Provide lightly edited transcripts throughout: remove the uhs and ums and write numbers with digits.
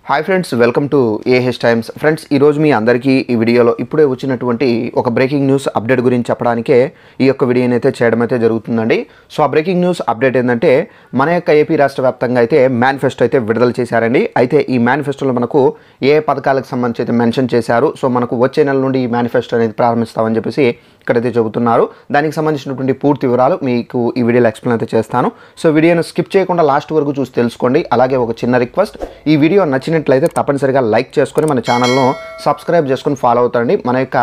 Hi friends, welcome to AH times. Friends, ఈరోజు మీ అందరికీ ఈ వీడియోలో ఇప్పుడే వచ్చినటువంటి ఒక బ్రేకింగ్ న్యూస్ అప్డేట్ గురించి చెప్పడానికే ఈ యొక్క వీడియోని అయితే చేయడం అయితే జరుగుతుందండి. సో ఆ బ్రేకింగ్ న్యూస్ అప్డేట్ ఏంటంటే మన యొక్క ఏపీ రాష్ట్ర వ్యాప్తంగా అయితే మేనిఫెస్టో అయితే విడుదల చేశారండి. అయితే ఈ మేనిఫెస్టోలో మనకు ఏ పథకాలకు సంబంధించి అయితే మెన్షన్ చేశారు. సో మనకు వచ్చే నెల నుండి ఈ మేనిఫెస్టో అనేది ప్రారంభిస్తామని చెప్పేసి ఇక్కడైతే చెబుతున్నారు. దానికి సంబంధించినటువంటి పూర్తి వివరాలు మీకు ఈ వీడియోలో ఎక్స్ప్లెయిన్ అయితే చేస్తాను. సో వీడియోను స్కిప్ చేయకుండా లాస్ట్ వరకు చూసి తెలుసుకోండి. అలాగే ఒక చిన్న రిక్వెస్ట్, ఈ వీడియో నచ్చినట్లయితే తప్పనిసరిగా లైక్ చేసుకొని మన ఛానల్ను సబ్స్క్రైబ్ చేసుకొని ఫాలో అవుతారండి. మన యొక్క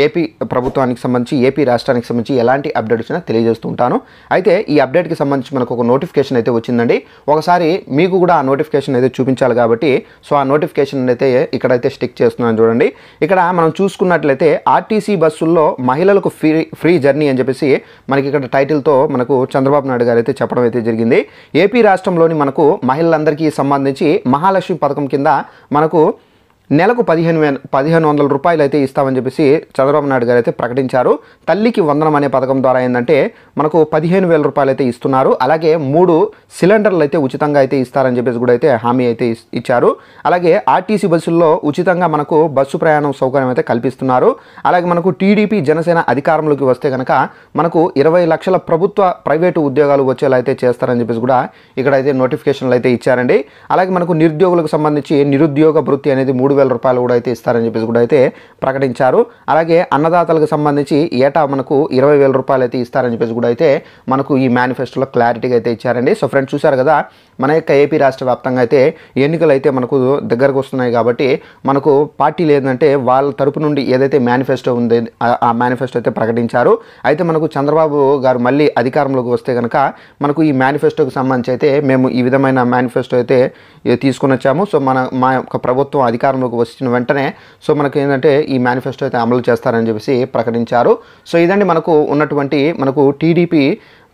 ఏపీ ప్రభుత్వానికి సంబంధించి ఏపీ రాష్ట్రానికి సంబంధించి ఎలాంటి అప్డేట్ వచ్చినా తెలియజేస్తూ ఉంటాను. అయితే ఈ అప్డేట్కి సంబంధించి మనకు ఒక నోటిఫికేషన్ అయితే వచ్చిందండి. ఒకసారి మీకు కూడా ఆ నోటిఫికేషన్ అయితే చూపించాలి కాబట్టి సో ఆ నోటిఫికేషన్ అయితే ఇక్కడైతే స్టిక్ చేస్తున్నాను చూడండి. ఇక్కడ మనం చూసుకున్నట్లయితే ఆర్టీసీ బస్సుల్లో మహిళలకు ఫ్రీ జర్నీ అని చెప్పేసి మనకి ఇక్కడ టైటిల్తో మనకు చంద్రబాబు నాయుడు గారు అయితే చెప్పడం అయితే జరిగింది. ఏపీ రాష్ట్రంలోని మనకు మహిళలందరికీ సంబంధించి మహాలక్ష్మి పథకం కింద మనకు నెలకు 1500 రూపాయలు అయితే ఇస్తామని చెప్పేసి చంద్రబాబు నాయుడు గారు అయితే ప్రకటించారు. తల్లికి వందనం అనే పథకం ద్వారా ఏంటంటే మనకు 15,000 రూపాయలు అయితే ఇస్తున్నారు. అలాగే 3 సిలిండర్లు అయితే ఉచితంగా అయితే ఇస్తారని చెప్పేసి కూడా అయితే హామీ అయితే ఇచ్చారు. అలాగే ఆర్టీసీ బస్సుల్లో ఉచితంగా మనకు బస్సు ప్రయాణం సౌకర్యం అయితే కల్పిస్తున్నారు. అలాగే మనకు టీడీపీ జనసేన అధికారంలోకి వస్తే కనుక మనకు 20 లక్షల ప్రైవేటు ఉద్యోగాలు వచ్చేలా అయితే చేస్తారని చెప్పేసి కూడా ఇక్కడైతే నోటిఫికేషన్లు అయితే ఇచ్చారండి. అలాగే మనకు నిరుద్యోగులకు సంబంధించి నిరుద్యోగ భృతి అనేది 3,000 రూపాయలు కూడా అయితే ఇస్తారని చెప్పేసి కూడా అయితే ప్రకటించారు. అలాగే అన్నదాతలకు సంబంధించి ఏటా మనకు 20,000 రూపాయలు అయితే ఇస్తారని చెప్పేసి కూడా అయితే మనకు ఈ మేనిఫెస్టోలో క్లారిటీగా అయితే ఇచ్చారండి. సో ఫ్రెండ్స్, చూశారు కదా, మన యొక్క ఏపీ రాష్ట్ర వ్యాప్తంగా అయితే ఎన్నికలు అయితే మనకు దగ్గరకు వస్తున్నాయి కాబట్టి మనకు పార్టీలు ఏంటంటే వాళ్ళ తరపు నుండి ఏదైతే మేనిఫెస్టో ఉంది ఆ మేనిఫెస్టో అయితే ప్రకటించారు. అయితే మనకు చంద్రబాబు గారు మళ్ళీ అధికారంలోకి వస్తే కనుక మనకు ఈ మేనిఫెస్టోకి సంబంధించి అయితే మేము ఈ విధమైన మేనిఫెస్టో అయితే తీసుకుని వచ్చాము. సో మా యొక్క ప్రభుత్వం అధికారంలోకి వచ్చిన వెంటనే సో మనకు ఏంటంటే ఈ మేనిఫెస్టో అయితే అమలు చేస్తారని చెప్పేసి ప్రకటించారు. సో ఇదండి మనకు ఉన్నటువంటి మనకు టీడీపీ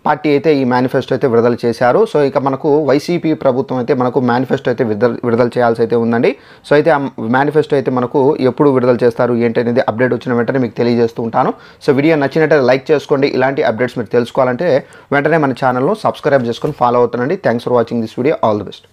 పార్టీ అయితే ఈ మేనిఫెస్టో అయితే విడుదల చేశారు. సో ఇక మనకు వైసీపీ ప్రభుత్వం అయితే మనకు మేనిఫెస్టో అయితే విడుదల చేయాల్సి అయితే ఉందండి. సో అయితే ఆ మేనిఫెస్టో అయితే మనకు ఎప్పుడు విడుదల చేస్తారు ఏంటి అనేది అప్డేట్ వచ్చిన వెంటనే మీకు తెలియజేస్తూ ఉంటాను. సో వీడియో నచ్చినట్టయితే లైక్ చేసుకోండి. ఇలాంటి అప్డేట్స్ మీరు తెలుసుకోవాలంటే వెంటనే మన ఛానల్ను సబ్స్క్రైబ్ చేసుకొని ఫాలో అవుతానండి. Thanks for watching this video. All the best.